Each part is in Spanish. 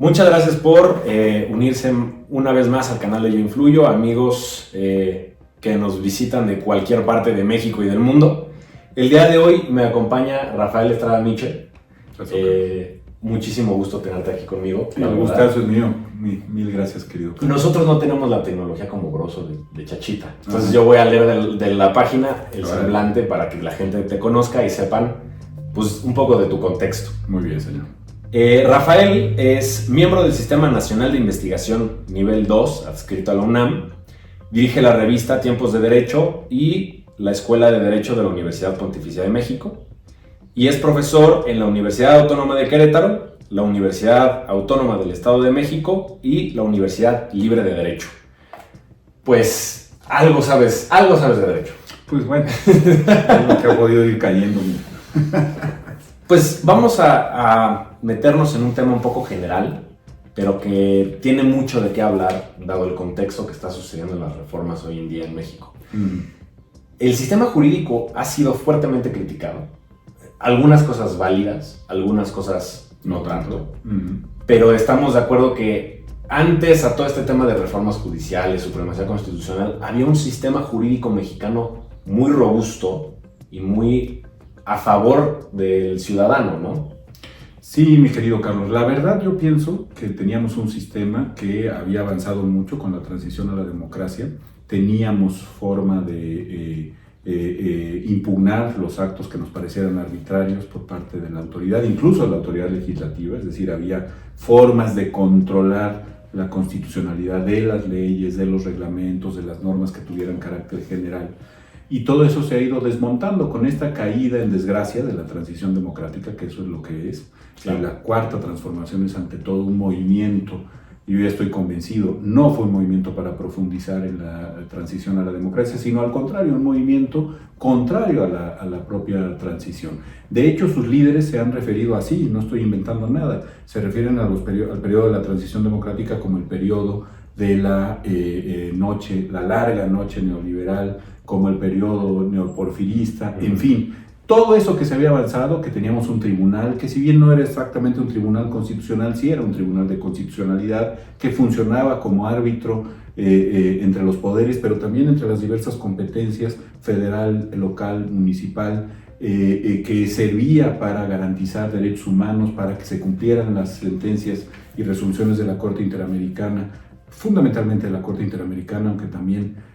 Muchas gracias por unirse una vez más al canal de Yo Influyo, amigos que nos visitan de cualquier parte de México y del mundo. El día de hoy me acompaña Rafael Estrada Michel. Muchísimo gusto tenerte aquí conmigo. El gustazo es mío. Mil gracias, querido. Nosotros no tenemos la tecnología como Broso de Chachita. Entonces yo voy a leer de la página el semblante para que la gente te conozca y sepan pues, un poco de tu contexto. Muy bien, señor. Rafael es miembro del Sistema Nacional de Investigación Nivel 2, adscrito a la UNAM. Dirige la revista Tiempos de Derecho y la Escuela de Derecho de la Universidad Pontificia de México. Y es profesor en la Universidad Autónoma de Querétaro, la Universidad Autónoma del Estado de México y la Universidad Libre de Derecho. Pues algo sabes de derecho. Pues bueno, es lo que ha podido ir cayendo. Pues vamos a meternos en un tema un poco general, pero que tiene mucho de qué hablar, dado el contexto que está sucediendo en las reformas hoy en día en México. El sistema jurídico ha sido fuertemente criticado. Algunas cosas válidas, algunas cosas no tanto. Pero estamos de acuerdo que antes a todo este tema de reformas judiciales, supremacía constitucional, había un sistema jurídico mexicano muy robusto y muy a favor del ciudadano, ¿no? Sí, mi querido Carlos, la verdad yo pienso que teníamos un sistema que había avanzado mucho con la transición a la democracia. Teníamos forma de impugnar los actos que nos parecieran arbitrarios por parte de la autoridad, incluso de la autoridad legislativa, es decir, había formas de controlar la constitucionalidad de las leyes, de los reglamentos, de las normas que tuvieran carácter general. Y todo eso se ha ido desmontando con esta caída en desgracia de la transición democrática, que eso es lo que es. Claro. La cuarta transformación es ante todo un movimiento, y yo ya estoy convencido, no fue un movimiento para profundizar en la transición a la democracia, sino al contrario, un movimiento contrario a la propia transición. De hecho, sus líderes se han referido así, no estoy inventando nada, se refieren al periodo de la transición democrática como el periodo de la larga noche neoliberal, como el periodo neoporfirista, en fin, todo eso que se había avanzado, que teníamos un tribunal, que si bien no era exactamente un tribunal constitucional, sí era un tribunal de constitucionalidad, que funcionaba como árbitro entre los poderes, pero también entre las diversas competencias federal, local, municipal, que servía para garantizar derechos humanos, para que se cumplieran las sentencias y resoluciones de la Corte Interamericana, fundamentalmente de la Corte Interamericana, aunque también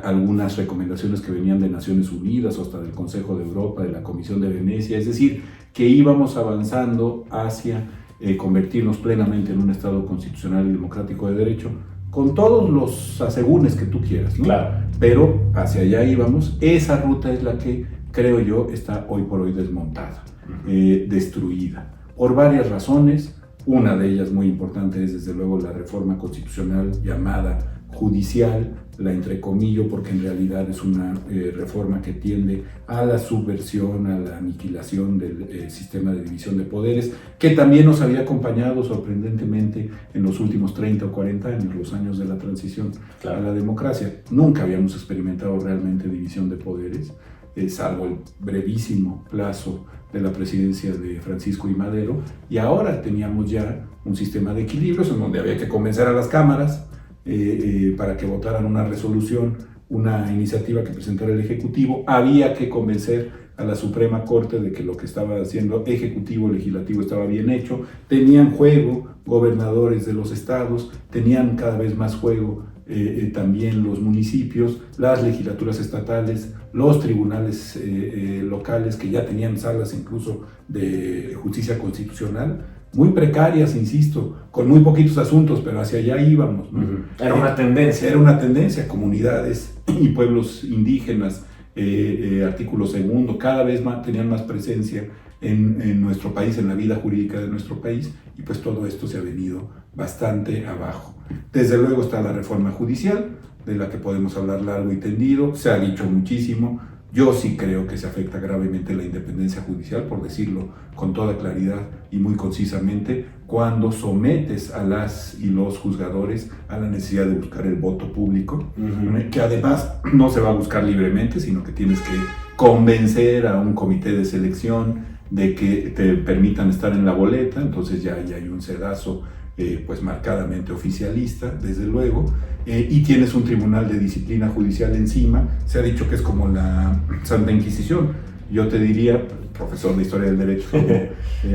algunas recomendaciones que venían de Naciones Unidas o hasta del Consejo de Europa, de la Comisión de Venecia, es decir, que íbamos avanzando hacia convertirnos plenamente en un Estado constitucional y democrático de derecho, con todos los asegúnes que tú quieras, ¿no? Claro. Pero hacia allá íbamos. Esa ruta es la que, creo yo, está hoy por hoy desmontada, destruida, por varias razones. Una de ellas muy importante es desde luego la reforma constitucional llamada judicial, la entrecomillo porque en realidad es una reforma que tiende a la subversión, a la aniquilación del sistema de división de poderes, que también nos había acompañado sorprendentemente en los últimos 30 o 40 años, los años de la transición a la democracia. Nunca habíamos experimentado realmente división de poderes, salvo el brevísimo plazo de la presidencia de Francisco I. Madero, y ahora teníamos ya un sistema de equilibrios en donde había que convencer a las cámaras para que votaran una resolución, una iniciativa que presentara el Ejecutivo. Había que convencer a la Suprema Corte de que lo que estaba haciendo Ejecutivo, Legislativo estaba bien hecho. Tenían juego gobernadores de los estados, tenían cada vez más juego también los municipios, las legislaturas estatales, los tribunales locales que ya tenían salas incluso de justicia constitucional, muy precarias, insisto, con muy poquitos asuntos, pero hacia allá íbamos, ¿no? Era una tendencia. Era una tendencia, comunidades y pueblos indígenas, artículo segundo, cada vez más, tenían más presencia en nuestro país, en la vida jurídica de nuestro país, y pues todo esto se ha venido bastante abajo. Desde luego está la reforma judicial, de la que podemos hablar largo y tendido, se ha dicho muchísimo. Yo sí creo que se afecta gravemente la independencia judicial, por decirlo con toda claridad y muy concisamente, cuando sometes a las y los juzgadores a la necesidad de buscar el voto público, que además no se va a buscar libremente, sino que tienes que convencer a un comité de selección de que te permitan estar en la boleta, entonces ya hay un sedazo pues marcadamente oficialista, desde luego, y tienes un tribunal de disciplina judicial encima. Se ha dicho que es como la Santa Inquisición. Yo te diría, profesor de Historia del Derecho,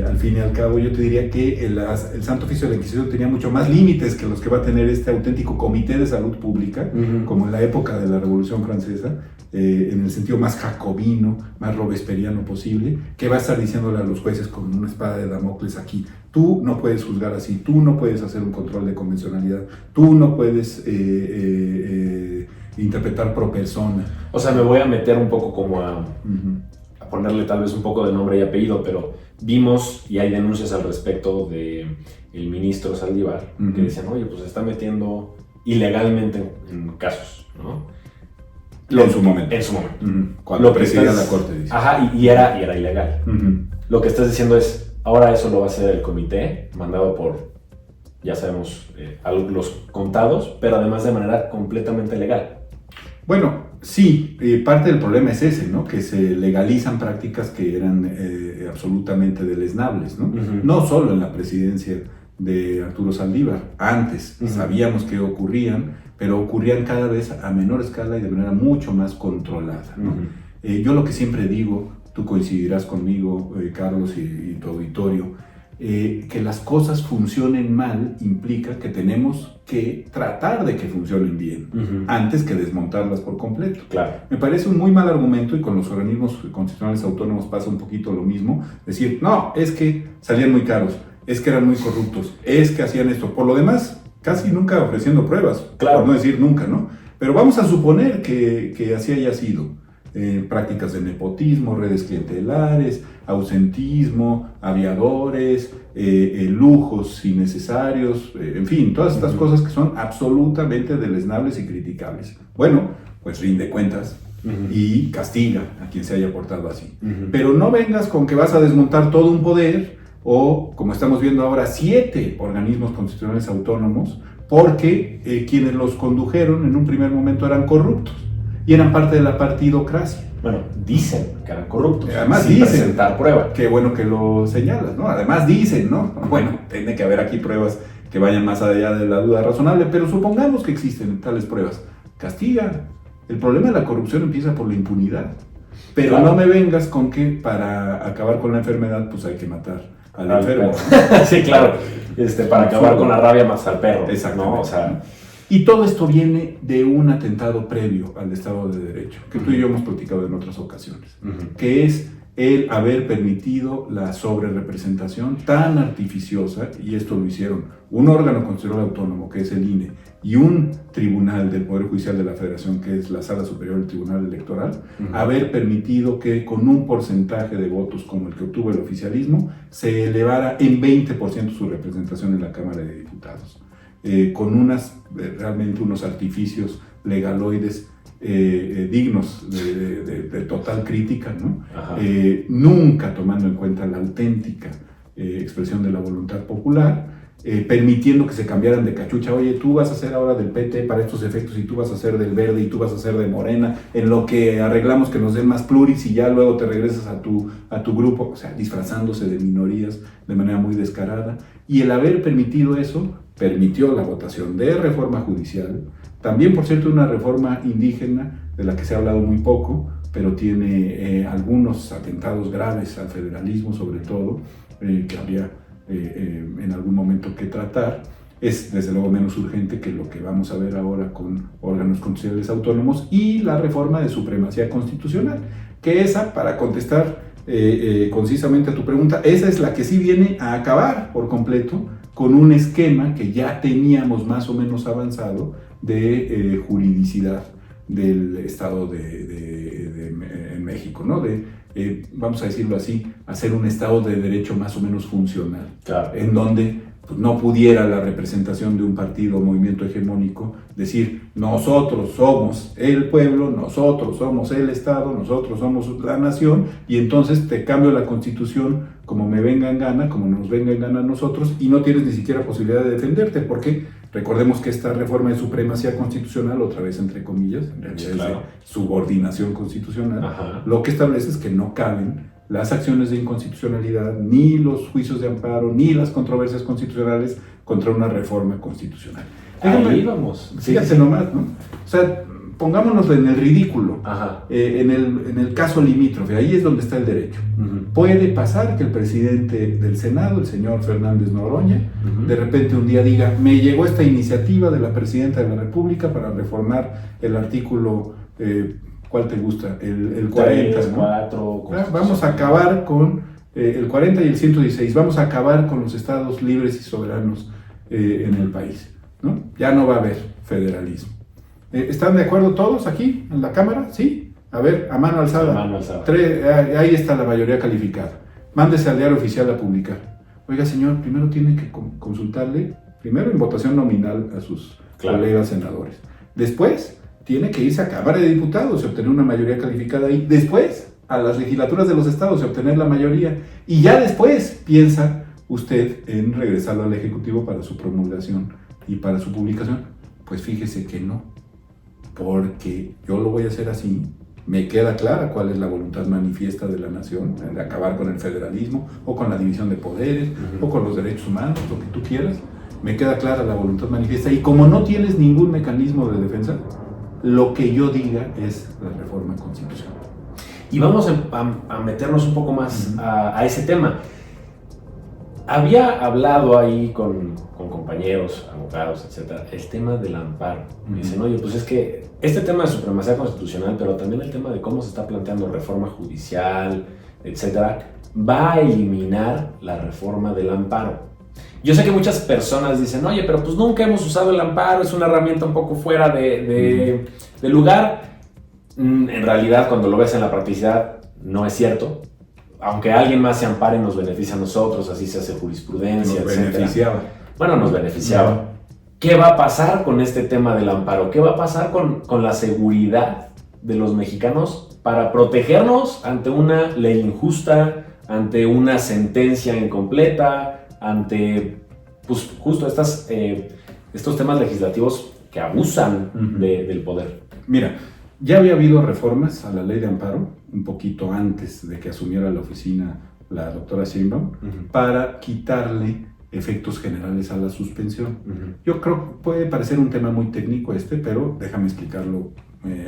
al fin y al cabo, yo te diría que el Santo Oficio de la Inquisición tenía mucho más límites que los que va a tener este auténtico Comité de Salud Pública, como en la época de la Revolución Francesa, en el sentido más jacobino, más robesperiano posible, que va a estar diciéndole a los jueces con una espada de Damocles aquí: tú no puedes juzgar así, tú no puedes hacer un control de convencionalidad, tú no puedes interpretar pro persona. O sea, me voy a meter un poco como a ponerle tal vez un poco de nombre y apellido, pero vimos, y hay denuncias al respecto de el ministro Saldívar, que decían, oye, pues se está metiendo ilegalmente en casos, ¿no? En su momento. En su momento. Cuando presidía la Corte, dice. Ajá, y era ilegal. Lo que estás diciendo es, ahora eso lo va a hacer el comité, mandado por, ya sabemos, los contados, pero además de manera completamente legal. Bueno, sí, parte del problema es ese, ¿no? Que se legalizan prácticas que eran absolutamente deleznables, ¿no? No solo en la presidencia de Arturo Saldívar, antes sabíamos que ocurrían, pero ocurrían cada vez a menor escala y de manera mucho más controlada, ¿no? Yo lo que siempre digo, tú coincidirás conmigo, Carlos, y tu auditorio, que las cosas funcionen mal implica que tenemos que tratar de que funcionen bien, antes que desmontarlas por completo. Claro. Me parece un muy mal argumento, y con los organismos constitucionales autónomos pasa un poquito lo mismo, decir, no, es que salían muy caros, es que eran muy corruptos, es que hacían esto. Por lo demás, casi nunca ofreciendo pruebas, por no decir nunca, ¿no? Pero vamos a suponer que así haya sido. Prácticas de nepotismo, redes clientelares, ausentismo, aviadores, lujos innecesarios, en fin, todas estas cosas que son absolutamente deleznables y criticables. Bueno, pues rinde cuentas y castiga a quien se haya portado así. Pero no vengas con que vas a desmontar todo un poder, o, como estamos viendo ahora, 7 organismos constitucionales autónomos, porque quienes los condujeron en un primer momento eran corruptos y eran parte de la partidocracia. Bueno, dicen que eran corruptos. Además sin dicen, presentar prueba. Qué bueno que lo señalas, ¿no? Además dicen, ¿no? Bueno, tiene que haber aquí pruebas que vayan más allá de la duda razonable, pero supongamos que existen tales pruebas. Castiga. El problema de la corrupción empieza por la impunidad. Pero claro, no me vengas con que para acabar con la enfermedad, pues hay que matar al enfermo. Sí, claro. Para acabar con la rabia, más al perro. Exactamente. ¿No? O sea, y todo esto viene de un atentado previo al Estado de Derecho, que tú y yo hemos platicado en otras ocasiones, que es el haber permitido la sobrerepresentación tan artificiosa, y esto lo hicieron un órgano constitucional autónomo, que es el INE, y un tribunal del Poder Judicial de la Federación, que es la Sala Superior del Tribunal Electoral, haber permitido que con un porcentaje de votos como el que obtuvo el oficialismo, se elevara en 20% su representación en la Cámara de Diputados. Con realmente unos artificios legaloides dignos de total crítica, ¿no? Nunca tomando en cuenta la auténtica expresión de la voluntad popular, permitiendo que se cambiaran de cachucha. Oye, tú vas a ser ahora del PT para estos efectos, y tú vas a ser del Verde, y tú vas a ser de Morena, en lo que arreglamos que nos den más pluris, y ya luego te regresas a tu grupo, o sea, disfrazándose de minorías de manera muy descarada. Y el haber permitido eso permitió la votación de reforma judicial, también, por cierto, una reforma indígena de la que se ha hablado muy poco, pero tiene algunos atentados graves al federalismo, sobre todo, que habría en algún momento que tratar. Es desde luego menos urgente que lo que vamos a ver ahora con órganos constitucionales autónomos y la reforma de supremacía constitucional, que esa, para contestar concisamente a tu pregunta, esa es la que sí viene a acabar por completo con un esquema que ya teníamos más o menos avanzado de juridicidad del Estado en México, ¿no? Vamos a decirlo así, hacer un Estado de Derecho más o menos funcional, claro, en donde pues, no pudiera la representación de un partido o movimiento hegemónico decir, nosotros somos el pueblo, nosotros somos el Estado, nosotros somos la nación, y entonces te cambio la Constitución como me venga en gana, como nos venga en gana a nosotros, y no tienes ni siquiera posibilidad de defenderte, porque recordemos que esta reforma de supremacía constitucional, otra vez entre comillas, en realidad es de subordinación constitucional, lo que establece es que no caben las acciones de inconstitucionalidad, ni los juicios de amparo, ni las controversias constitucionales contra una reforma constitucional. Ahí vamos. Fíjate nomás, ¿no? O sea, pongámonos en el ridículo, en el caso limítrofe, ahí es donde está el derecho. Puede pasar que el presidente del Senado, el señor Fernández Noroña, de repente un día diga, me llegó esta iniciativa de la Presidenta de la República para reformar el artículo, ¿cuál te gusta? El 40, 3, ¿no? 4, vamos a acabar con el 40 y el 116, vamos a acabar con los estados libres y soberanos en el país, ¿no? Ya no va a haber federalismo. ¿Están de acuerdo todos aquí en la Cámara? ¿Sí? A ver, a mano alzada. A mano alzada. Ahí está la mayoría calificada. Mándese al diario oficial a publicar. Oiga, señor, primero tiene que consultarle, primero en votación nominal a sus colegas senadores. Después, tiene que irse a Cámara de Diputados y obtener una mayoría calificada ahí. Después, a las legislaturas de los estados y obtener la mayoría. Y ya después piensa usted en regresarlo al Ejecutivo para su promulgación y para su publicación. Pues fíjese que no. Porque yo lo voy a hacer así, me queda clara cuál es la voluntad manifiesta de la nación, de acabar con el federalismo, o con la división de poderes, o con los derechos humanos, lo que tú quieras, me queda clara la voluntad manifiesta, y como no tienes ningún mecanismo de defensa, lo que yo diga es la reforma constitucional. Y vamos a meternos un poco más a ese tema. Había hablado ahí con compañeros, abogados, etcétera, el tema del amparo. Me dicen, oye, pues es que este tema de supremacía constitucional, pero también el tema de cómo se está planteando reforma judicial, etcétera, va a eliminar la reforma del amparo. Yo sé que muchas personas dicen, oye, pero pues nunca hemos usado el amparo, es una herramienta un poco fuera de lugar. En realidad, cuando lo ves en la practicidad, no es cierto. Aunque alguien más se ampare, nos beneficia a nosotros, así se hace jurisprudencia, nos etcétera. Beneficiaba. Bueno, nos beneficiaba. ¿Qué va a pasar con este tema del amparo? ¿Qué va a pasar con la seguridad de los mexicanos para protegernos ante una ley injusta, ante una sentencia incompleta, ante pues, justo estos temas legislativos que abusan del poder? Mira, ya había habido reformas a la ley de amparo, un poquito antes de que asumiera la oficina la doctora Sheinbaum, para quitarle efectos generales a la suspensión. Yo creo que puede parecer un tema muy técnico pero déjame explicarlo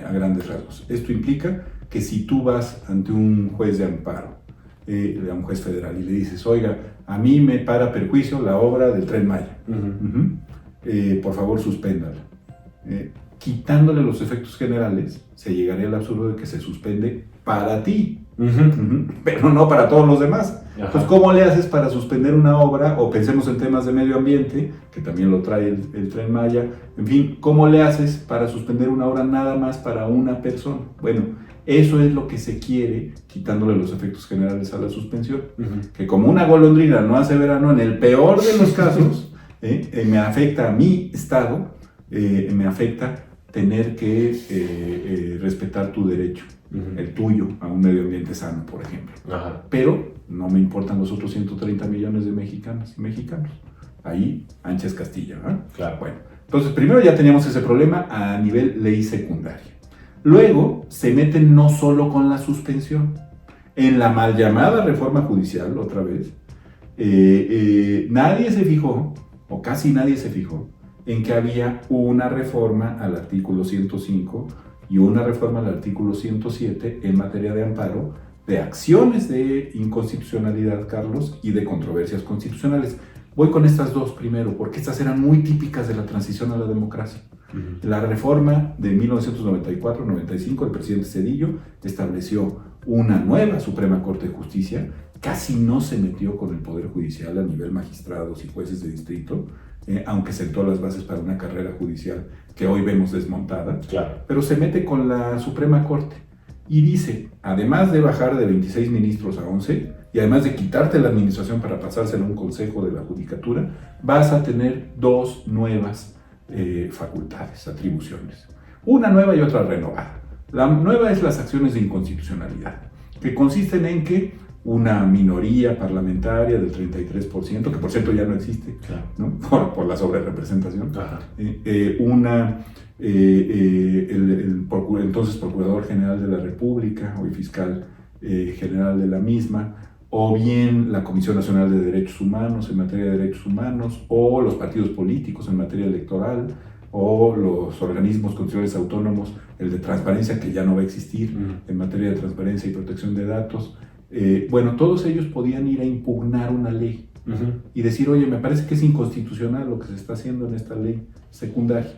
a grandes rasgos. Esto implica que si tú vas ante un juez de amparo, a un juez federal, y le dices, oiga, a mí me para perjuicio la obra del Tren Maya, por favor suspéndala. Quitándole los efectos generales, se llegaría al absurdo de que se suspende para ti, pero no para todos los demás. Entonces, ¿cómo le haces para suspender una obra? O pensemos en temas de medio ambiente, que también lo trae el Tren Maya. En fin, ¿cómo le haces para suspender una obra nada más para una persona? Bueno, eso es lo que se quiere, quitándole los efectos generales a la suspensión. Que como una golondrina no hace verano, en el peor de los casos, me afecta a mi estado, me afecta tener que respetar tu derecho, el tuyo, a un medio ambiente sano, por ejemplo. Pero no me importan los otros 130 millones de mexicanas y mexicanos. Ahí, ancha es Castilla, ¿verdad? Claro. Bueno, entonces primero ya teníamos ese problema a nivel ley secundaria. Luego se meten no solo con la suspensión. En la mal llamada reforma judicial, otra vez, nadie se fijó, o casi nadie se fijó, en que había una reforma al artículo 105 y una reforma al artículo 107 en materia de amparo de acciones de inconstitucionalidad, Carlos, y de controversias constitucionales. Voy con estas dos primero, porque estas eran muy típicas de la transición a la democracia. La reforma de 1994-95, el presidente Zedillo estableció una nueva Suprema Corte de Justicia, casi no se metió con el Poder Judicial a nivel magistrados y jueces de distrito, aunque sentó las bases para una carrera judicial que hoy vemos desmontada, pero se mete con la Suprema Corte y dice, además de bajar de 26 ministros a 11, y además de quitarte la administración para pasársela a un consejo de la judicatura, vas a tener dos nuevas facultades, atribuciones. Una nueva y otra renovada. La nueva es las acciones de inconstitucionalidad, que consisten en que una minoría parlamentaria del 33%, que por cierto ya no existe, ¿no? por la sobrerepresentación, el entonces Procurador General de la República, hoy fiscal general de la misma, o bien la Comisión Nacional de Derechos Humanos en materia de derechos humanos, o los partidos políticos en materia electoral, o los organismos constitucionales autónomos, el de transparencia, que ya no va a existir en materia de transparencia y protección de datos. Bueno, todos ellos podían ir a impugnar una ley y decir, oye, me parece que es inconstitucional lo que se está haciendo en esta ley secundaria,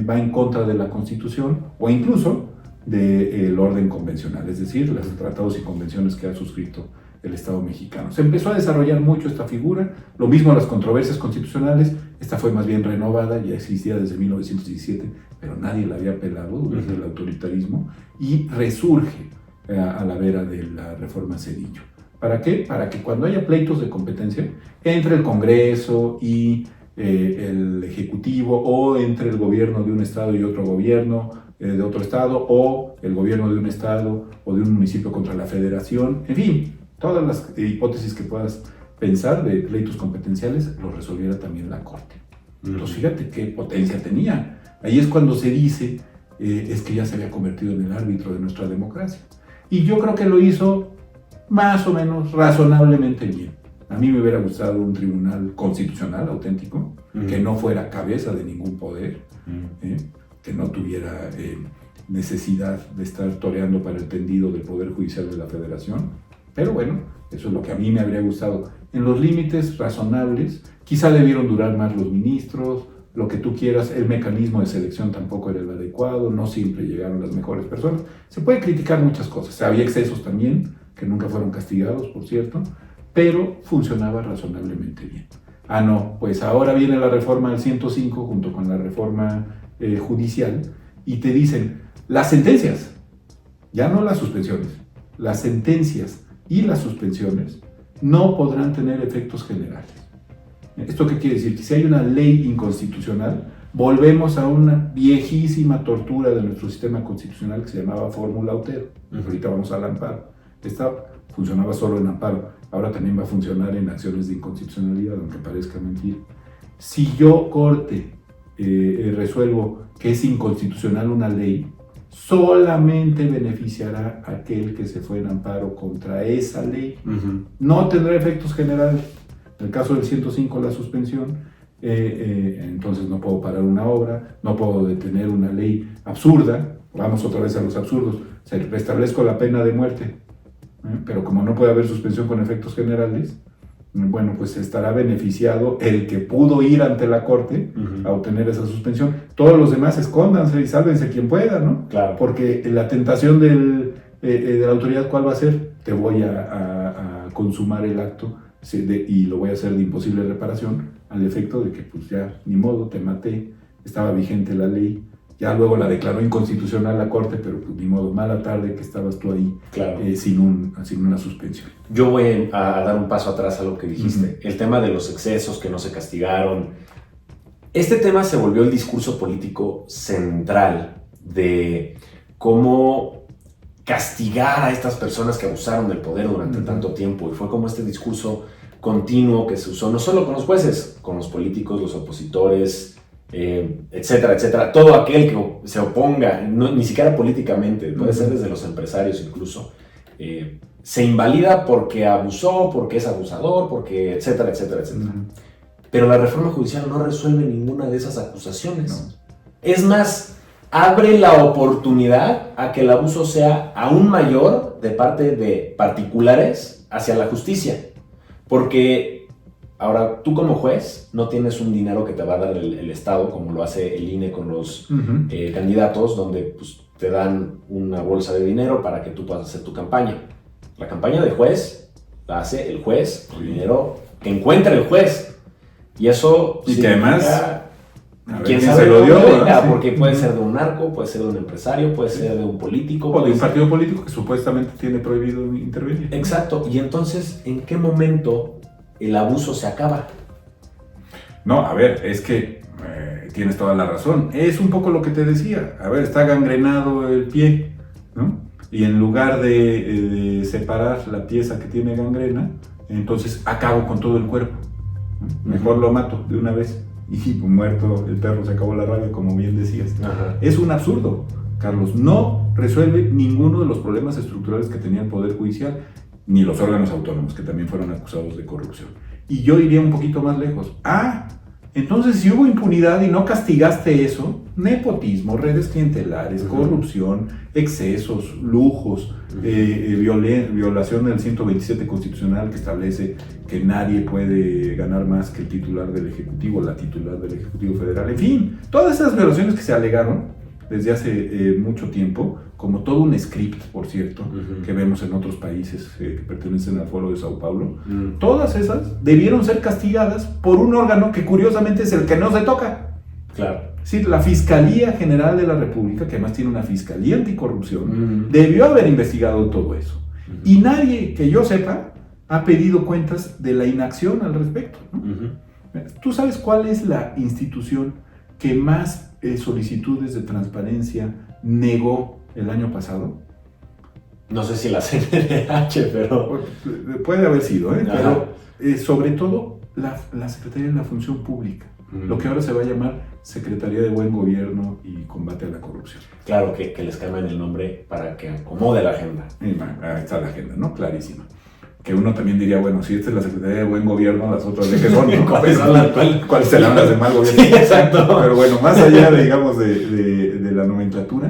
va en contra de la Constitución o incluso del orden convencional, es decir, los tratados y convenciones que ha suscrito el Estado mexicano. Se empezó a desarrollar mucho esta figura, lo mismo las controversias constitucionales, esta fue más bien renovada, ya existía desde 1917, pero nadie la había pelado durante el autoritarismo, y resurge a la vera de la reforma Zedillo. ¿Para qué? Para que cuando haya pleitos de competencia entre el Congreso y el Ejecutivo, o entre el gobierno de un estado y otro gobierno de otro estado, o el gobierno de un estado o de un municipio contra la federación, en fin, todas las hipótesis que puedas pensar de pleitos competenciales, lo resolviera también la Corte. Entonces fíjate qué potencia tenía. Ahí es cuando se dice, es que ya se había convertido en el árbitro de nuestra democracia. Y yo creo que lo hizo más o menos razonablemente bien. A mí me hubiera gustado un tribunal constitucional auténtico, que no fuera cabeza de ningún poder, que no tuviera necesidad de estar toreando para el tendido del Poder Judicial de la Federación. Pero bueno, eso es lo que a mí me habría gustado. En los límites razonables, quizá debieron durar más los ministros, lo que tú quieras, el mecanismo de selección tampoco era el adecuado, no siempre llegaron las mejores personas. Se puede criticar muchas cosas, había excesos también, que nunca fueron castigados, por cierto, pero funcionaba razonablemente bien. Ah, no, pues ahora viene la reforma del 105 junto con la reforma judicial y te dicen, las sentencias, ya no las suspensiones, las sentencias y las suspensiones no podrán tener efectos generales. ¿Esto qué quiere decir? Que si hay una ley inconstitucional, volvemos a una viejísima tortura de nuestro sistema constitucional que se llamaba fórmula Otero. Ahorita vamos al amparo. Esta funcionaba solo en amparo, ahora también va a funcionar en acciones de inconstitucionalidad, aunque parezca mentira. Si yo, Corte, resuelvo que es inconstitucional una ley, solamente beneficiará a aquel que se fue en amparo contra esa ley. No tendrá efectos generales. En el caso del 105, la suspensión, entonces no puedo parar una obra, no puedo detener una ley absurda. Vamos otra vez a los absurdos. Se restablezco la pena de muerte, pero como no puede haber suspensión con efectos generales, bueno, pues estará beneficiado el que pudo ir ante la Corte a obtener esa suspensión. Todos los demás escóndanse y sálvense quien pueda, ¿no? Claro. Porque la tentación de la autoridad, ¿cuál va a ser? Te voy a consumar el acto y lo voy a hacer de imposible reparación, al efecto de que pues ya, ni modo, te maté, estaba vigente la ley, ya luego la declaró inconstitucional la Corte, pero pues ni modo, mala tarde que estabas tú ahí, claro, sin una suspensión. Yo voy a dar un paso atrás a lo que dijiste, el tema de los excesos que no se castigaron. Este tema se volvió el discurso político central de cómo castigar a estas personas que abusaron del poder durante tanto tiempo, y fue como este discurso continuo que se usó no solo con los jueces, con los políticos, los opositores, etcétera, etcétera. Todo aquel que se oponga, ni siquiera políticamente, puede ser desde los empresarios incluso, se invalida porque abusó, porque es abusador, porque etcétera, etcétera, etcétera. Pero la reforma judicial no resuelve ninguna de esas acusaciones. Es más, abre la oportunidad a que el abuso sea aún mayor de parte de particulares hacia la justicia. Porque ahora tú como juez no tienes un dinero que te va a dar el Estado, como lo hace el INE con los candidatos, donde pues, te dan una bolsa de dinero para que tú puedas hacer tu campaña. La campaña de juez la hace el juez, el dinero que encuentra el juez. Y eso y que además, quién sabe se lo dio, venga, porque puede ser de un narco, puede ser de un empresario, puede ser de un político. O de un partido político que supuestamente tiene prohibido intervenir. Exacto. Y entonces, ¿en qué momento el abuso se acaba? No, a ver, es que tienes toda la razón. Es un poco lo que te decía. A ver, está gangrenado el pie, ¿no? Y en lugar de separar la pieza que tiene gangrena, entonces acabo con todo el cuerpo. Mejor lo mato de una vez y muerto el perro se acabó la rabia, como bien decías. Es un absurdo, Carlos. No no resuelve ninguno de los problemas estructurales que tenía el Poder Judicial, ni los órganos autónomos, que también fueron acusados de corrupción. Y yo iría un poquito más lejos. Entonces, si hubo impunidad y no castigaste eso, nepotismo, redes clientelares, corrupción, excesos, lujos, violación del 127 constitucional que establece que nadie puede ganar más que el titular del Ejecutivo, la titular del Ejecutivo Federal, en fin, todas esas violaciones que se alegaron desde hace mucho tiempo, como todo un script, por cierto, que vemos en otros países que pertenecen al Foro de Sao Paulo, todas esas debieron ser castigadas por un órgano que curiosamente es el que no se toca. Claro. Sí, la Fiscalía General de la República, que además tiene una Fiscalía Anticorrupción, debió haber investigado todo eso. Y nadie, que yo sepa, ha pedido cuentas de la inacción al respecto, ¿no? ¿Tú sabes cuál es la institución que más solicitudes de transparencia negó el año pasado? No sé si la CNDH, pero... Puede haber sido, pero sobre todo la Secretaría de la Función Pública, lo que ahora se va a llamar Secretaría de Buen Gobierno y Combate a la Corrupción. Claro, que les cambien el nombre para que acomode la agenda. Ahí está la agenda, ¿no? Clarísima. Que uno también diría, bueno, si esta es la Secretaría de Buen Gobierno, las otras de qué son, ¿no? ¿Cuáles serán las de mal gobierno? Sí, exacto. Pero bueno, más allá, digamos, de la nomenclatura,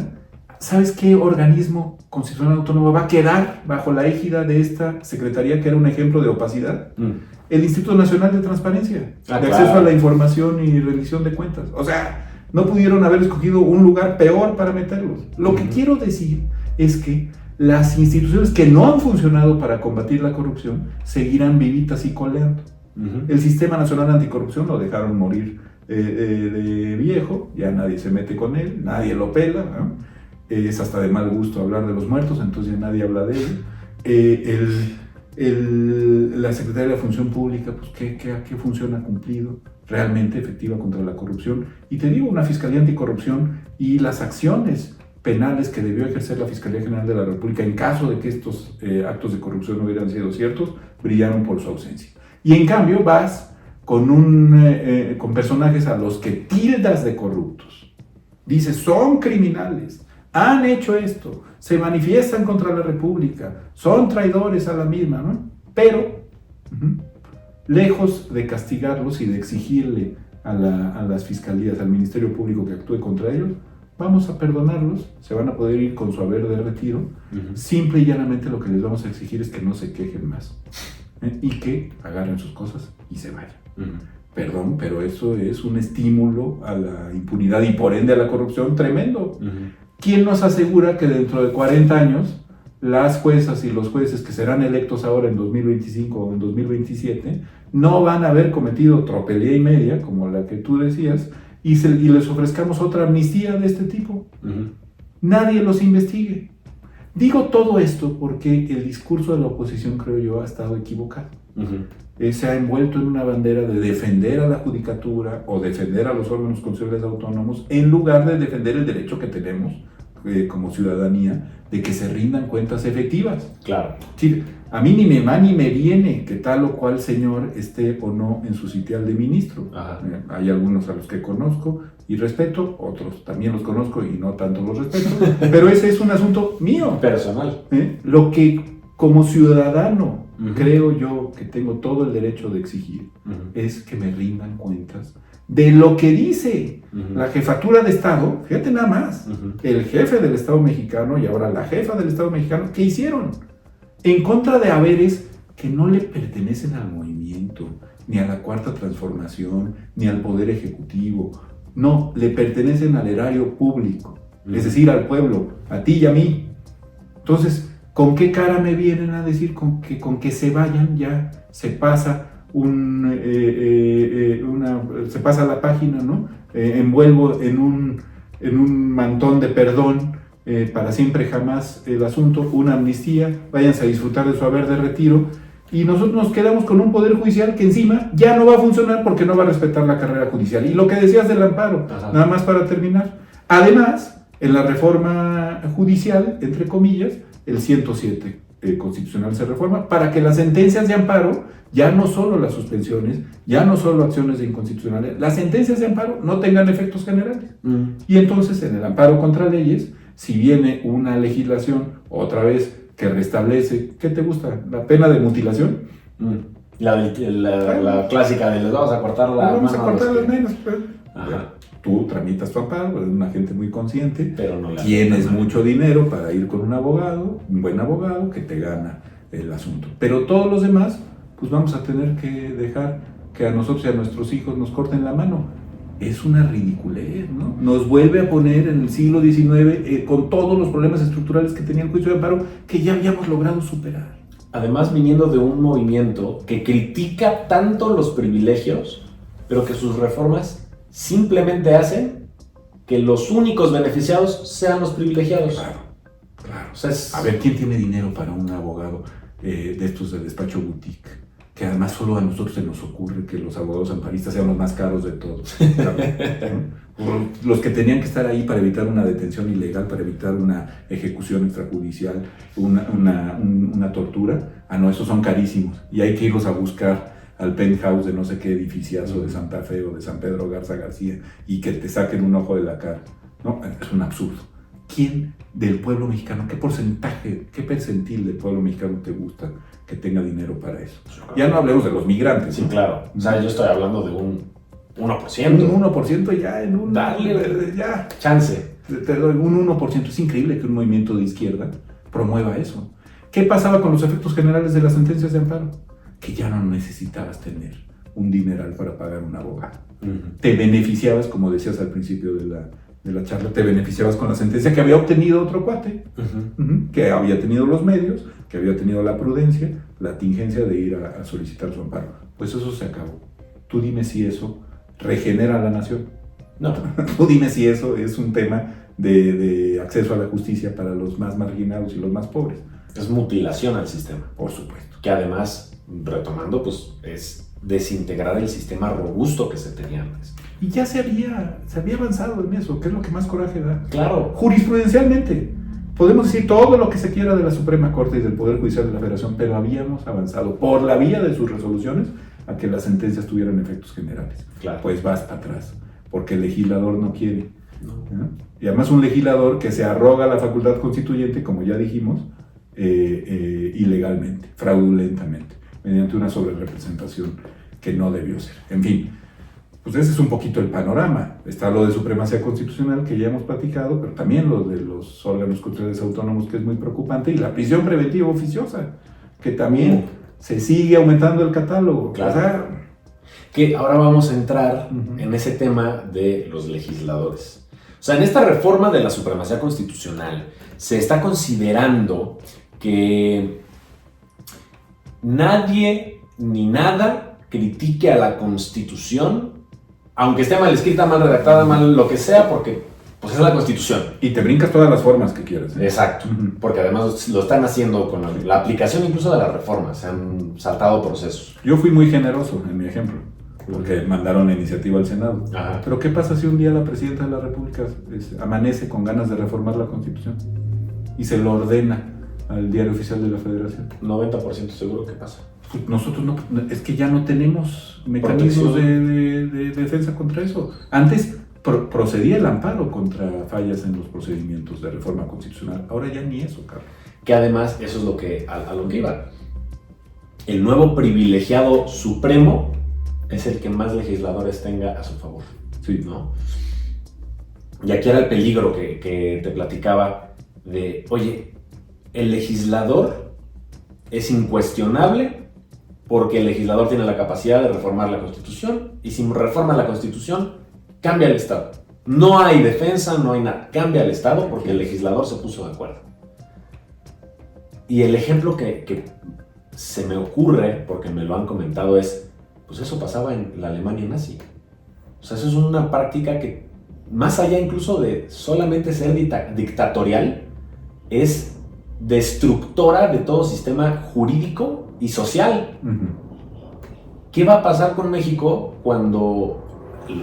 ¿sabes qué organismo constitucional autónomo va a quedar bajo la égida de esta secretaría que era un ejemplo de opacidad? El Instituto Nacional de Transparencia, de Acceso a la Información y Rendición de Cuentas. O sea, no pudieron haber escogido un lugar peor para meterlos. Lo que quiero decir es que las instituciones que no han funcionado para combatir la corrupción seguirán vivitas y coleando. El Sistema Nacional Anticorrupción lo dejaron morir de viejo, ya nadie se mete con él, nadie lo pela, ¿no? Es hasta de mal gusto hablar de los muertos, entonces ya nadie habla de él. La Secretaría de la Función Pública, pues ¿qué función ha cumplido? Realmente efectiva contra la corrupción. Y te digo, una Fiscalía Anticorrupción y las acciones penales que debió ejercer la Fiscalía General de la República en caso de que estos actos de corrupción no hubieran sido ciertos, brillaron por su ausencia. Y en cambio vas con personajes a los que tildas de corruptos. Dices, son criminales, han hecho esto, se manifiestan contra la República, son traidores a la misma, ¿no? Pero, lejos de castigarlos y de exigirle a las fiscalías, al Ministerio Público que actúe contra ellos, vamos a perdonarlos, se van a poder ir con su haber de retiro. Simple y llanamente lo que les vamos a exigir es que no se quejen más, y que agarren sus cosas y se vayan. Perdón, pero eso es un estímulo a la impunidad y por ende a la corrupción tremendo. ¿Quién nos asegura que dentro de 40 años las juezas y los jueces que serán electos ahora en 2025 o en 2027 no van a haber cometido tropelía y media, como la que tú decías, y les ofrezcamos otra amnistía de este tipo? Nadie los investigue. Digo todo esto porque el discurso de la oposición, creo yo, ha estado equivocado. Se ha envuelto en una bandera de defender a la judicatura o defender a los órganos constitucionales autónomos en lugar de defender el derecho que tenemos como ciudadanía de que se rindan cuentas efectivas. Claro. Sí, a mí ni me va ni me viene que tal o cual señor esté o no en su sitial de ministro. Hay algunos a los que conozco y respeto, otros también los conozco y no tanto los respeto, pero ese es un asunto mío. Personal. Lo que como ciudadano creo yo que tengo todo el derecho de exigir es que me rindan cuentas de lo que dice la jefatura de Estado. Fíjate nada más, el jefe del Estado mexicano y ahora la jefa del Estado mexicano, ¿qué hicieron? En contra de haberes que no le pertenecen al movimiento, ni a la Cuarta Transformación, ni al Poder Ejecutivo. No, le pertenecen al erario público, es decir, al pueblo, a ti y a mí. Entonces, ¿con qué cara me vienen a decir con que se vayan ya se pasa se pasa la página, ¿no? Envuelvo en un mantón de perdón para siempre jamás el asunto, una amnistía, váyanse a disfrutar de su haber de retiro, y nosotros nos quedamos con un poder judicial que encima ya no va a funcionar porque no va a respetar la carrera judicial. Y lo que decías del amparo, nada más para terminar. Además, en la reforma judicial, entre comillas, el 107 constitucional se reforma para que las sentencias de amparo, ya no solo las suspensiones, ya no solo acciones de inconstitucionalidad, las sentencias de amparo no tengan efectos generales. Y entonces en el amparo contra leyes Si viene una legislación, otra vez, que restablece, ¿qué te gusta? ¿La pena de mutilación? La clásica de les vamos a cortar la vamos mano a cortar las que... venas. Pues. Tú tramitas tu amparo, eres una gente muy consciente, pero no tienes mucho dinero para ir con un abogado, un buen abogado que te gana el asunto. Pero todos los demás, pues vamos a tener que dejar que a nosotros y a nuestros hijos nos corten la mano. Es una ridiculez, ¿no? Nos vuelve a poner en el siglo XIX con todos los problemas estructurales que tenía el juicio de amparo que ya habíamos logrado superar. Además, viniendo de un movimiento que critica tanto los privilegios, pero que sus reformas simplemente hacen que los únicos beneficiados sean los privilegiados. Claro. O sea, a ver, ¿quién tiene dinero para un abogado de estos de despacho boutique? Que además solo a nosotros se nos ocurre que los abogados amparistas sean los más caros de todos. Los que tenían que estar ahí para evitar una detención ilegal, para evitar una ejecución extrajudicial, una tortura. No, esos son carísimos y hay que irlos a buscar al penthouse de no sé qué edificiazo de Santa Fe o de San Pedro Garza García y que te saquen un ojo de la cara. No, es un absurdo. ¿Quién del pueblo mexicano, qué porcentaje, qué percentil del pueblo mexicano te gusta que tenga dinero para eso? Ya no hablemos de los migrantes. Sí, claro. O sea, yo estoy hablando de un 1%. Un 1% ya en un... Dale, ya. Chance. Te doy un 1%. Es increíble que un movimiento de izquierda promueva eso. ¿Qué pasaba con los efectos generales de las sentencias de amparo? Que ya no necesitabas tener un dineral para pagar un abogado. Te beneficiabas, como decías al principio de la charla, te beneficiabas con la sentencia que había obtenido otro cuate, que había tenido los medios, que había tenido la prudencia, la tingencia de ir a solicitar su amparo. Pues eso se acabó. Tú dime si eso regenera a la nación. No. Tú dime si eso es un tema de acceso a la justicia para los más marginados y los más pobres. Es mutilación al sistema. Por supuesto. Que además, retomando, pues es desintegrar el sistema robusto que se tenía antes. Y ya se había avanzado en eso, que es lo que más coraje da. Claro. Jurisprudencialmente. Podemos decir todo lo que se quiera de la Suprema Corte y del Poder Judicial de la Federación, pero habíamos avanzado por la vía de sus resoluciones a que las sentencias tuvieran efectos generales. Claro. Pues vas para atrás, porque el legislador no quiere. No. Y además un legislador que se arroga la facultad constituyente, como ya dijimos, ilegalmente, fraudulentamente, mediante una sobrerepresentación que no debió ser. En fin, pues ese es un poquito el panorama. Está lo de supremacía constitucional que ya hemos platicado, pero también lo de los órganos culturales autónomos, que es muy preocupante, y la prisión preventiva oficiosa, que también se sigue aumentando el catálogo. Claro. O sea, que ahora vamos a entrar en ese tema de los legisladores. O sea, en esta reforma de la supremacía constitucional se está considerando que nadie ni nada critique a la Constitución, aunque esté mal escrita, mal redactada, mal lo que sea, porque pues es la Constitución. Y te brincas todas las formas que quieras. Exacto, porque además lo están haciendo con la aplicación incluso de las reformas, se han saltado procesos. Yo fui muy generoso en mi ejemplo, porque mandaron la iniciativa al Senado. Ajá. Pero ¿qué pasa si un día la Presidenta de la República amanece con ganas de reformar la Constitución y se lo ordena al Diario Oficial de la Federación? 90% seguro que pasa. Nosotros no, es que ya no tenemos mecanismos de defensa contra eso. Antes procedía el amparo contra fallas en los procedimientos de reforma constitucional. Ahora ya ni eso, Carlos. Que además, eso es lo que, a lo que iba. El nuevo privilegiado supremo es el que más legisladores tenga a su favor. Sí. ¿No? Y aquí era el peligro que te platicaba de, oye, el legislador es incuestionable porque el legislador tiene la capacidad de reformar la Constitución, y si reforma la Constitución, cambia el Estado. No hay defensa, no hay nada. Cambia el Estado porque el legislador se puso de acuerdo. Y el ejemplo que se me ocurre, porque me lo han comentado, es, pues eso pasaba en la Alemania nazi. O sea, eso es una práctica que, más allá incluso de solamente ser dictatorial, es destructora de todo sistema jurídico y social. ¿Qué va a pasar con México cuando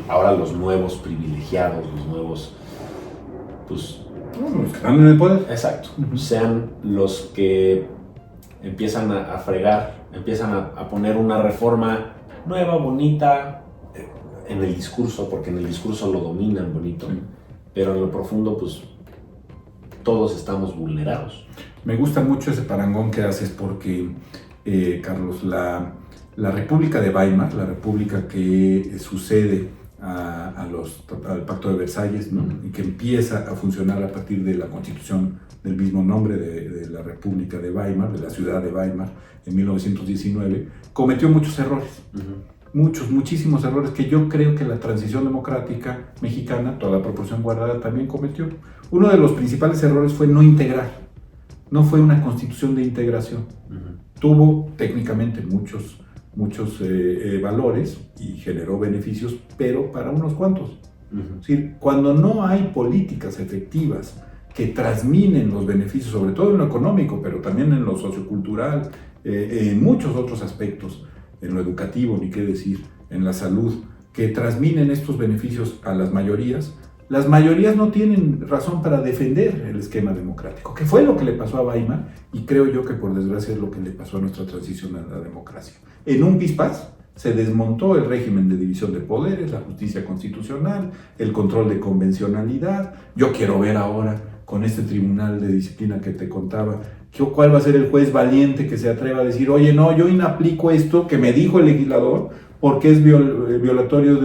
ahora los nuevos privilegiados, los nuevos, pues... los que están en el poder. Exacto. Sean los que empiezan a fregar, empiezan a poner una reforma nueva, bonita, en el discurso, porque en el discurso lo dominan bonito, pero en lo profundo, pues, todos estamos vulnerados. Me gusta mucho ese parangón que haces porque, Carlos, la República de Weimar, la república que sucede al Pacto de Versalles, ¿no? Y que empieza a funcionar a partir de la Constitución del mismo nombre de la República de Weimar, de la ciudad de Weimar, en 1919, cometió muchos errores. Muchísimos errores que yo creo que la transición democrática mexicana, toda proporción guardada, también cometió. Uno de los principales errores fue no integrar. No fue una constitución de integración. Tuvo técnicamente muchos valores y generó beneficios, pero para unos cuantos. Es decir, cuando no hay políticas efectivas que transminen los beneficios, sobre todo en lo económico, pero también en lo sociocultural, en muchos otros aspectos, en lo educativo, ni qué decir, en la salud, que transminen estos beneficios a las mayorías no tienen razón para defender el esquema democrático, que fue lo que le pasó a Weimar, y creo yo que por desgracia es lo que le pasó a nuestra transición a la democracia. En un pispás se desmontó el régimen de división de poderes, la justicia constitucional, el control de convencionalidad. Yo quiero ver ahora, con este tribunal de disciplina que te contaba, cuál va a ser el juez valiente que se atreva a decir, oye, no, yo inaplico esto que me dijo el legislador porque es violatorio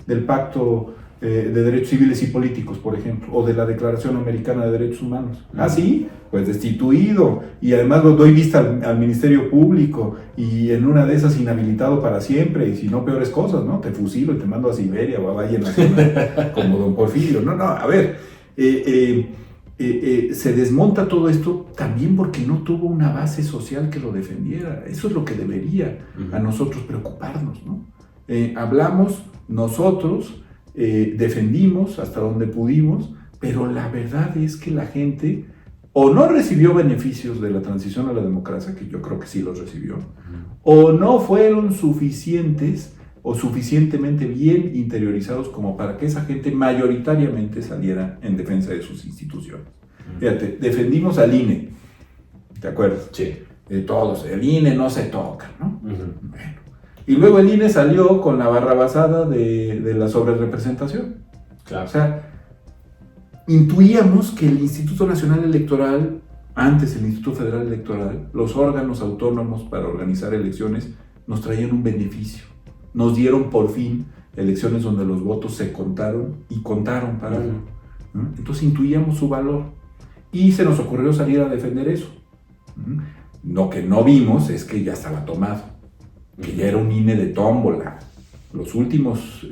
del pacto de derechos civiles y políticos, por ejemplo, o de la Declaración Americana de Derechos Humanos. Ah, sí, pues destituido, y además lo doy vista al Ministerio Público, y en una de esas inhabilitado para siempre, y si no, peores cosas, ¿no? Te fusilo y te mando a Siberia o a Valle Nacional, como don Porfirio. No, a ver, se desmonta todo esto también porque no tuvo una base social que lo defendiera. Eso es lo que debería a nosotros preocuparnos, ¿no? Hablamos nosotros, defendimos hasta donde pudimos, pero la verdad es que la gente o no recibió beneficios de la transición a la democracia, que yo creo que sí los recibió, o no fueron suficientes o suficientemente bien interiorizados como para que esa gente mayoritariamente saliera en defensa de sus instituciones. Fíjate, defendimos al INE, ¿te acuerdas? Sí. Todos, el INE no se toca, ¿no? Bueno. Y luego el INE salió con la barrabasada de la sobrerepresentación. Claro. O sea, intuíamos que el Instituto Nacional Electoral, antes el Instituto Federal Electoral, los órganos autónomos para organizar elecciones, nos traían un beneficio. Nos dieron por fin elecciones donde los votos se contaron y contaron para algo, ¿no? Entonces intuíamos su valor y se nos ocurrió salir a defender eso. Lo que no vimos es que ya estaba tomado, que ya era un INE de tómbola. Los últimos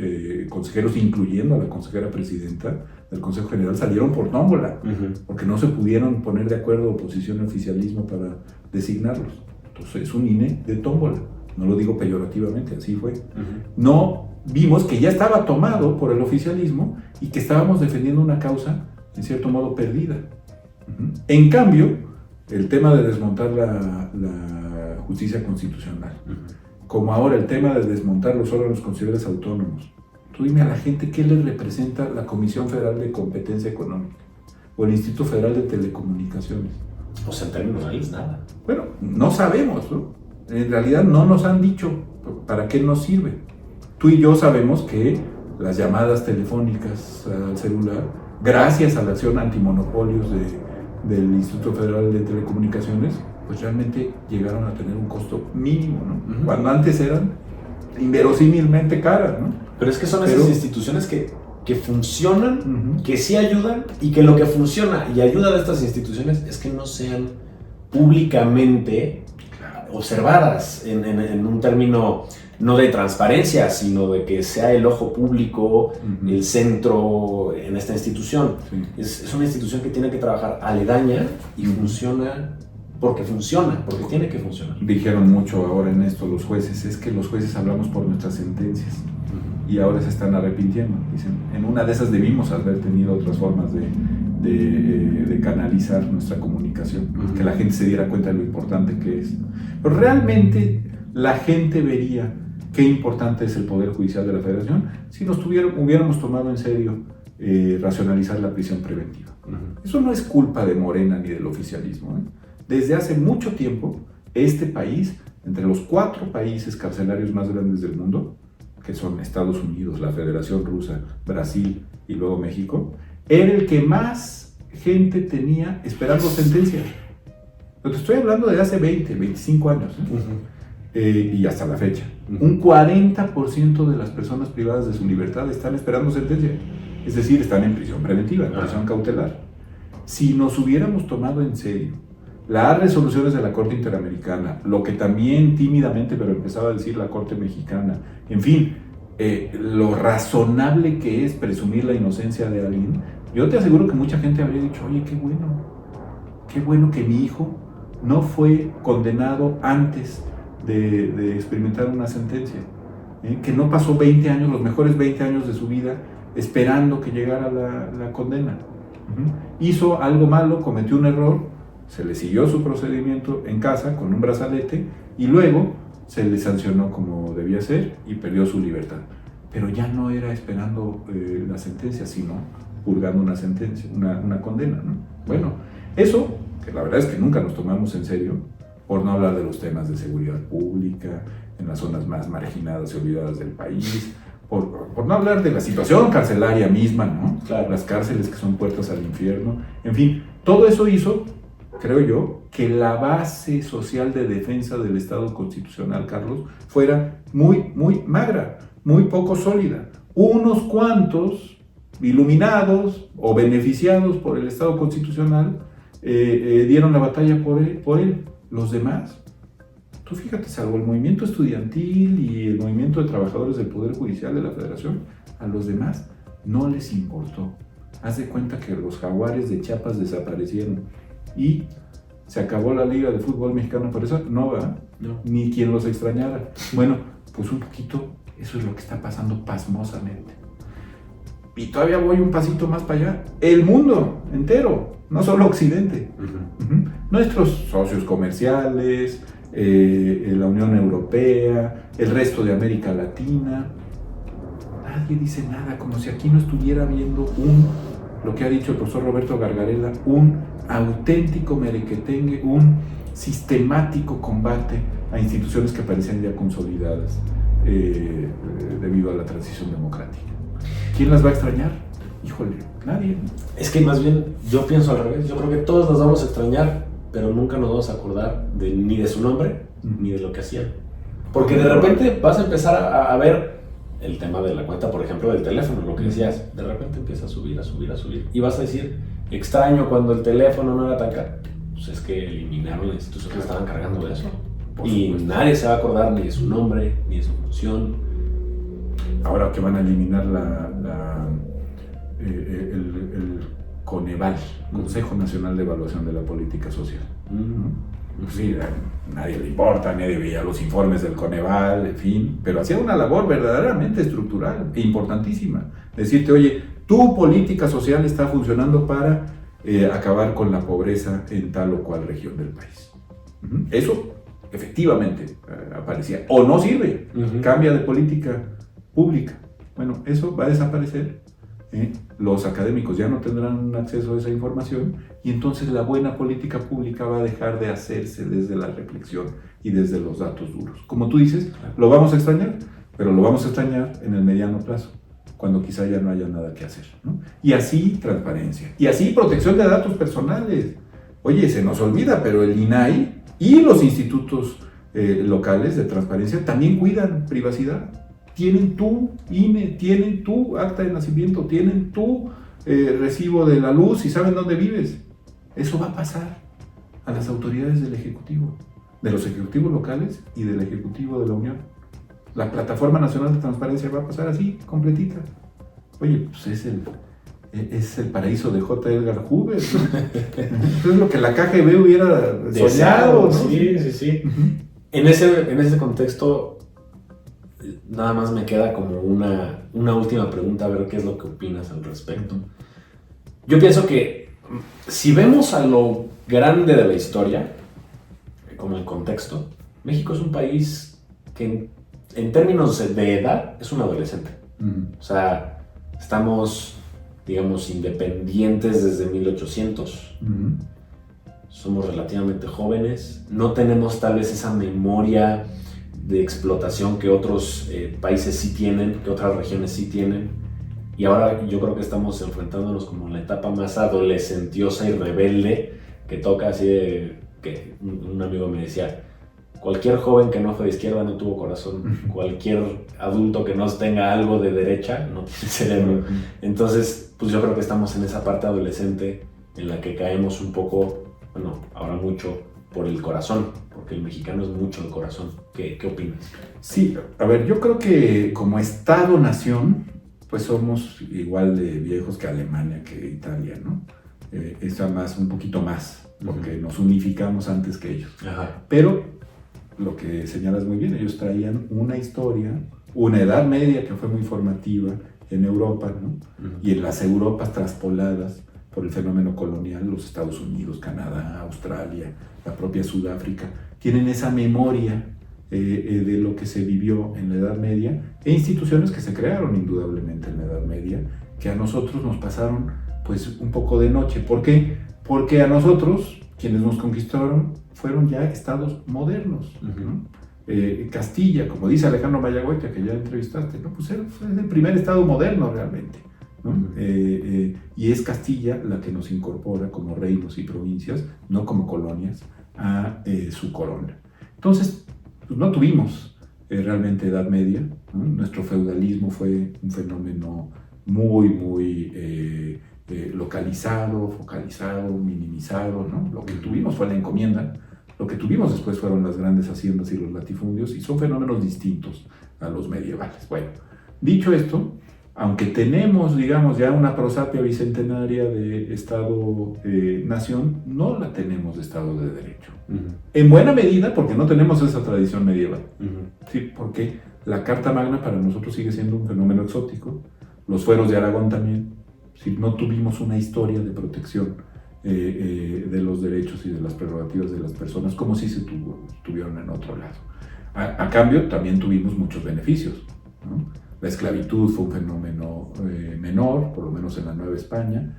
consejeros, incluyendo a la consejera presidenta del Consejo General, salieron por tómbola, porque no se pudieron poner de acuerdo oposición y oficialismo para designarlos. Entonces es un INE de tómbola, no lo digo peyorativamente, así fue. No vimos que ya estaba tomado por el oficialismo y que estábamos defendiendo una causa, en cierto modo, perdida. En cambio, el tema de desmontar la justicia constitucional, como ahora el tema de desmontar los órganos considerados autónomos. Tú dime a la gente qué les representa la Comisión Federal de Competencia Económica o el Instituto Federal de Telecomunicaciones. O sea, en términos reales, nada. Bueno, no sabemos, ¿no? En realidad no nos han dicho para qué nos sirve. Tú y yo sabemos que las llamadas telefónicas al celular, gracias a la acción antimonopolios del Instituto Federal de Telecomunicaciones, pues realmente llegaron a tener un costo mínimo, ¿no? Cuando antes eran inverosímilmente caras, ¿no? Pero es que son esas instituciones que funcionan, que sí ayudan, y que lo que funciona y ayuda de estas instituciones es que no sean públicamente observadas en un término no de transparencia, sino de que sea el ojo público el centro en esta institución. Sí. Es una institución que tiene que trabajar aledaña y funciona porque tiene que funcionar. Dijeron mucho ahora en esto los jueces, es que los jueces hablamos por nuestras sentencias y ahora se están arrepintiendo. Dicen, en una de esas debimos haber tenido otras formas de canalizar nuestra comunicación, que la gente se diera cuenta de lo importante que es. Pero realmente la gente vería qué importante es el Poder Judicial de la Federación si nos hubiéramos tomado en serio racionalizar la prisión preventiva. Eso no es culpa de Morena ni del oficialismo, ¿eh? Desde hace mucho tiempo, este país, entre los 4 países carcelarios más grandes del mundo, que son Estados Unidos, la Federación Rusa, Brasil y luego México, era el que más gente tenía esperando sentencia. Pero te estoy hablando de hace 20, 25 años, y hasta la fecha. Un 40% de las personas privadas de su libertad están esperando sentencia. Es decir, están en prisión preventiva, en prisión cautelar. Si nos hubiéramos tomado en serio las resoluciones de la Corte Interamericana, lo que también tímidamente, pero empezaba a decir la Corte Mexicana, en fin, lo razonable que es presumir la inocencia de alguien, yo te aseguro que mucha gente habría dicho, oye, qué bueno que mi hijo no fue condenado antes de experimentar una sentencia, que no pasó 20 años, los mejores 20 años de su vida, esperando que llegara la condena. Hizo algo malo, cometió un error, se le siguió su procedimiento en casa con un brazalete y luego se le sancionó como debía ser y perdió su libertad. Pero ya no era esperando la sentencia, sino purgando una sentencia, una condena, ¿no? Bueno, eso, que la verdad es que nunca nos tomamos en serio, por no hablar de los temas de seguridad pública, en las zonas más marginadas y olvidadas del país, por no hablar de la situación carcelaria misma, ¿no? Claro. Las cárceles que son puertas al infierno, en fin, todo eso hizo, creo yo, que la base social de defensa del Estado constitucional, Carlos, fuera muy, muy magra, muy poco sólida. Unos cuantos iluminados o beneficiados por el Estado constitucional dieron la batalla por él. Los demás, tú fíjate, salvo el movimiento estudiantil y el movimiento de trabajadores del Poder Judicial de la Federación, a los demás no les importó. Haz de cuenta que los Jaguares de Chiapas desaparecieron y se acabó la Liga de Fútbol Mexicano por eso, no, ¿verdad? No. Ni quien los extrañara. Bueno, pues un poquito eso es lo que está pasando pasmosamente. Y todavía voy un pasito más para allá. El mundo entero, no solo Occidente. Nuestros socios comerciales, la Unión Europea, el resto de América Latina. Nadie dice nada, como si aquí no estuviera habiendo lo que ha dicho el profesor Roberto Gargarella, un auténtico merequetengue, un sistemático combate a instituciones que parecían ya consolidadas debido a la transición democrática. ¿Quién las va a extrañar? Híjole, nadie. Es que más bien yo pienso al revés. Yo creo que todos nos vamos a extrañar, pero nunca nos vamos a acordar ni de su nombre, ni de lo que hacían. Porque de repente vas a empezar a ver el tema de la cuenta, por ejemplo, del teléfono, lo que decías. De repente empieza a subir. Y vas a decir, extraño cuando el teléfono no era tan caro. Pues es que eliminaron la institución que estaban cargando de eso. Y nadie se va a acordar ni de su nombre, ni de su función. Ahora que van a eliminar el Coneval, Consejo Nacional de Evaluación de la Política Social. Sí, a nadie le importa, nadie veía los informes del Coneval, en fin, pero hacía una labor verdaderamente estructural e importantísima. Decirte, oye, tu política social está funcionando para acabar con la pobreza en tal o cual región del país. Eso efectivamente aparecía. O no sirve, cambia de política pública. Bueno, eso va a desaparecer. Los académicos ya no tendrán acceso a esa información y entonces la buena política pública va a dejar de hacerse desde la reflexión y desde los datos duros. Como tú dices, lo vamos a extrañar, pero lo vamos a extrañar en el mediano plazo, cuando quizá ya no haya nada que hacer, ¿no? Y así transparencia, y así protección de datos personales. Oye, se nos olvida, pero el INAI y los institutos locales de transparencia también cuidan privacidad. Tienen tu INE, tienen tu acta de nacimiento, tienen tu recibo de la luz y saben dónde vives. Eso va a pasar a las autoridades del Ejecutivo, de los ejecutivos locales y del Ejecutivo de la Unión. La Plataforma Nacional de Transparencia va a pasar así, completita. Oye, pues es el paraíso de J. Edgar Hoover, ¿no? Es lo que la KGB hubiera soñado, ¿no? Sí. En ese contexto, nada más me queda como una última pregunta, a ver qué es lo que opinas al respecto. Yo pienso que si vemos a lo grande de la historia, como el contexto, México es un país que en términos de edad es un adolescente. O sea, estamos, digamos, independientes desde 1800. Somos relativamente jóvenes. No tenemos tal vez esa memoria de explotación que otros países sí tienen, que otras regiones sí tienen. Y ahora yo creo que estamos enfrentándonos como en la etapa más adolescentiosa y rebelde que toca, así de que un amigo me decía, cualquier joven que no fue de izquierda no tuvo corazón, cualquier adulto que no tenga algo de derecha no tiene cerebro. Entonces, pues yo creo que estamos en esa parte adolescente en la que caemos un poco, bueno, ahora mucho, por el corazón, porque el mexicano es mucho el corazón. ¿Qué opinas? Sí, a ver, yo creo que como Estado-nación, pues somos igual de viejos que Alemania, que Italia, ¿no? Está más, un poquito más, porque nos unificamos antes que ellos. Ajá. Pero lo que señalas muy bien, ellos traían una historia, una Edad Media que fue muy formativa en Europa, ¿no? Y en las Europas traspoladas por el fenómeno colonial, los Estados Unidos, Canadá, Australia, la propia Sudáfrica, tienen esa memoria de lo que se vivió en la Edad Media e instituciones que se crearon indudablemente en la Edad Media, que a nosotros nos pasaron pues un poco de noche. ¿Por qué? Porque a nosotros, quienes nos conquistaron, fueron ya estados modernos, ¿no? Castilla, como dice Alejandro Mayagüez, que ya entrevistaste, ¿no? Pues fue el primer estado moderno realmente, ¿no? Y es Castilla la que nos incorpora como reinos y provincias, no como colonias, a su corona. Entonces, pues no tuvimos realmente Edad Media, ¿no? Nuestro feudalismo fue un fenómeno muy localizado, focalizado, minimizado, ¿no? Lo que tuvimos fue la encomienda, lo que tuvimos después fueron las grandes haciendas y los latifundios, y son fenómenos distintos a los medievales. Bueno, dicho esto, aunque tenemos, digamos, ya una prosapia bicentenaria de Estado-nación, no la tenemos de Estado de Derecho. En buena medida porque no tenemos esa tradición medieval. Sí, porque la Carta Magna para nosotros sigue siendo un fenómeno exótico, los fueros de Aragón también. Sí, no tuvimos una historia de protección de los derechos y de las prerrogativas de las personas como si se tuvieron en otro lado. A cambio, también tuvimos muchos beneficios, ¿no? La esclavitud fue un fenómeno menor, por lo menos en la Nueva España.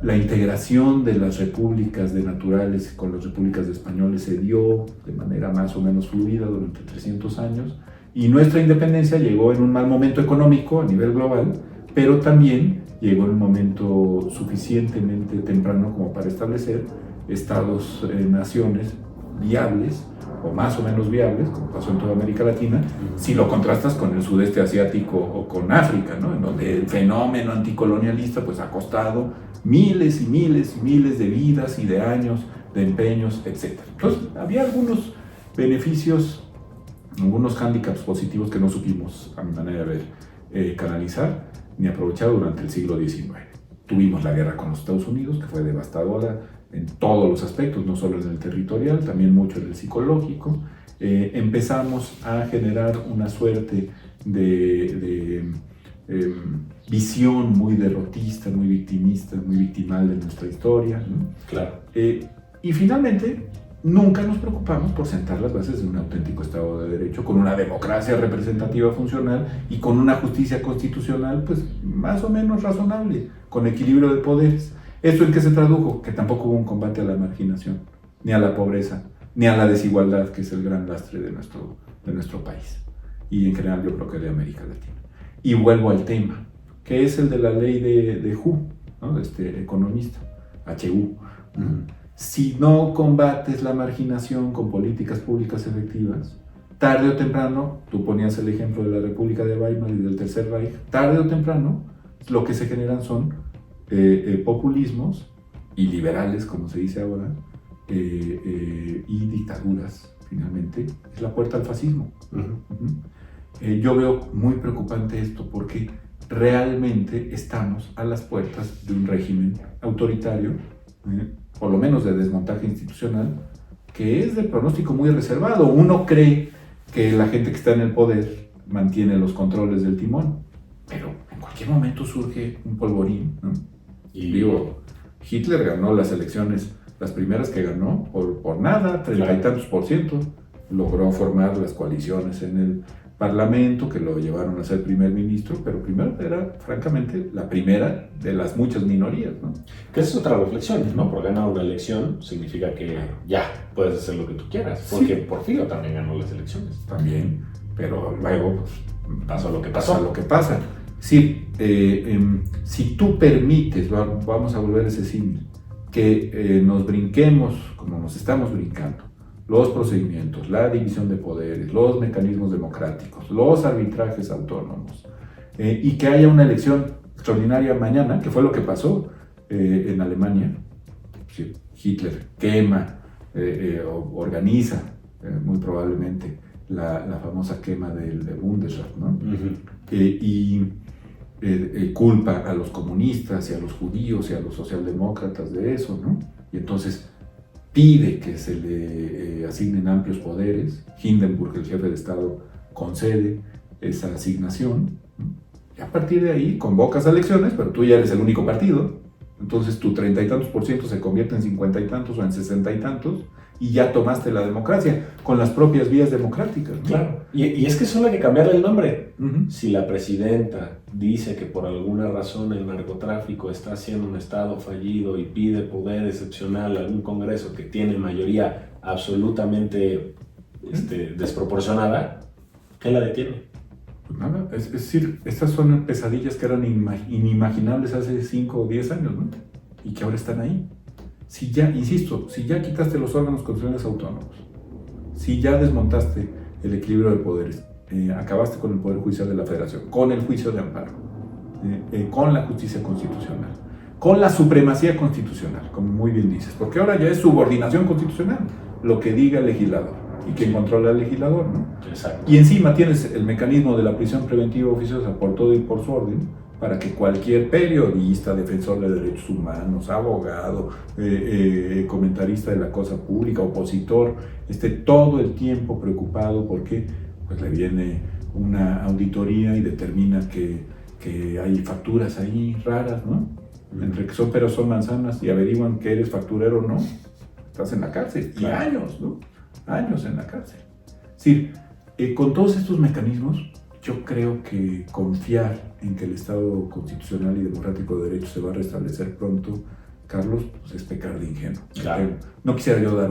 La integración de las repúblicas de naturales con las repúblicas de españoles se dio de manera más o menos fluida durante 300 años. Y nuestra independencia llegó en un mal momento económico a nivel global, pero también llegó en un momento suficientemente temprano como para establecer estados, naciones viables, o más o menos viables, como pasó en toda América Latina, si lo contrastas con el sudeste asiático o con África, ¿no? En donde el fenómeno anticolonialista pues, ha costado miles y miles y miles de vidas y de años, de empeños, etc. Entonces, había algunos beneficios, algunos hándicaps positivos que no supimos, a mi manera de ver, canalizar ni aprovechar durante el siglo XIX. Tuvimos la guerra con los Estados Unidos, que fue devastadora en todos los aspectos, no solo en el territorial, también mucho en el psicológico. Empezamos a generar una suerte de visión muy derrotista, muy victimista, muy victimal de nuestra historia, ¿no? Claro. Y finalmente, nunca nos preocupamos por sentar las bases de un auténtico Estado de Derecho, con una democracia representativa funcional y con una justicia constitucional, pues, más o menos razonable, con equilibrio de poderes. ¿Esto en qué se tradujo? Que tampoco hubo un combate a la marginación, ni a la pobreza, ni a la desigualdad, que es el gran lastre de nuestro país, y en general yo creo que de América Latina. Y vuelvo al tema, que es el de la ley de Hu, ¿no? De este economista, HU. Si no combates la marginación con políticas públicas efectivas, tarde o temprano, tú ponías el ejemplo de la República de Weimar y del Tercer Reich, tarde o temprano lo que se generan son populismos y liberales, como se dice ahora, y dictaduras, finalmente, es la puerta al fascismo. Yo veo muy preocupante esto porque realmente estamos a las puertas de un régimen autoritario, por lo menos de desmontaje institucional, que es de pronóstico muy reservado. Uno cree que la gente que está en el poder mantiene los controles del timón, pero en cualquier momento surge un polvorín, ¿no? Y digo, Hitler ganó las elecciones, las primeras que ganó, por nada, 30 y tantos %. Logró formar las coaliciones en el Parlamento que lo llevaron a ser primer ministro, pero primero era, francamente, la primera de las muchas minorías, ¿no? Que esa es otra reflexión, ¿no? Por ganar una elección significa que ya puedes hacer lo que tú quieras, porque sí. Porfirio también ganó las elecciones. También, pero luego pues, pasó lo que pasó. Pasa lo que pasa. Sí, si tú permites, vamos a volver a ese símil, que nos brinquemos, como nos estamos brincando, los procedimientos, la división de poderes, los mecanismos democráticos, los arbitrajes autónomos, y que haya una elección extraordinaria mañana, que fue lo que pasó en Alemania. Sí, Hitler quema, organiza muy probablemente la famosa quema del Bundestag, ¿no? Y culpa a los comunistas y a los judíos y a los socialdemócratas de eso, ¿no? Y entonces pide que se le asignen amplios poderes. Hindenburg, el jefe de Estado, concede esa asignación, ¿no? Y a partir de ahí convocas a elecciones, pero tú ya eres el único partido, entonces tu 30 y tantos por ciento se convierte en 50 y tantos o en 60 y tantos, y ya tomaste la democracia con las propias vías democráticas, ¿no? Claro, y es que solo hay que cambiarle el nombre. Uh-huh. Si la presidenta dice que por alguna razón el narcotráfico está siendo un estado fallido y pide poder excepcional a algún congreso que tiene mayoría absolutamente desproporcionada, ¿qué la detiene? Pues nada, es decir, estas son pesadillas que eran inimaginables hace 5 o 10 años, ¿no? Y que ahora están ahí. Si ya, insisto, si ya quitaste los órganos constitucionales autónomos, si ya desmontaste el equilibrio de poderes, acabaste con el Poder Judicial de la Federación, con el juicio de amparo, con la justicia constitucional, con la supremacía constitucional, como muy bien dices, porque ahora ya es subordinación constitucional, lo que diga el legislador y quien controla al legislador, ¿no? Exacto. Y encima tienes el mecanismo de la prisión preventiva oficiosa por todo y por su orden, para que cualquier periodista, defensor de derechos humanos, abogado, comentarista de la cosa pública, opositor, esté todo el tiempo preocupado porque pues, le viene una auditoría y determina que hay facturas ahí raras, ¿no? Entre que son peras son manzanas y averiguan que eres facturero o no, estás en la cárcel. Y años, ¿no? Años en la cárcel. Es decir, con todos estos mecanismos, yo creo que confiar en que el Estado constitucional y democrático de derecho se va a restablecer pronto, Carlos, pues es pecar de ingenuo. Claro. No quisiera yo dar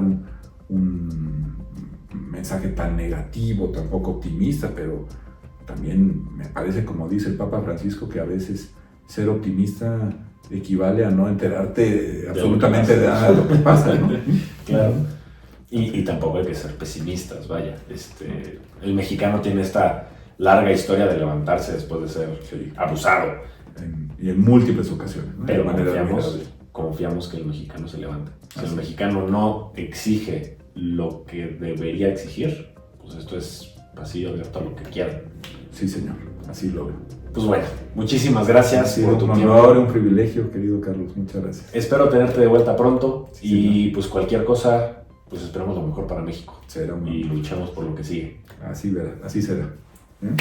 un mensaje tan negativo, tan poco optimista, pero también me parece, como dice el Papa Francisco, que a veces ser optimista equivale a no enterarte absolutamente de nada de lo que pasa, ¿no? Claro. Y tampoco hay que ser pesimistas, vaya. El mexicano tiene esta larga historia de levantarse después de ser abusado. Y en múltiples ocasiones, ¿no? Pero confiamos que el mexicano se levante. Si el mexicano no exige lo que debería exigir, pues esto es pasillo abierto a lo que quieran. Sí, señor, así lo veo. Pues bueno, muchísimas gracias por tu tiempo. Un honor, un privilegio, querido Carlos, muchas gracias. Espero tenerte de vuelta pronto, sí, y señor. Pues cualquier cosa, pues esperemos lo mejor para México. Será y luchemos por lo que sigue. Así será. ¿Eh?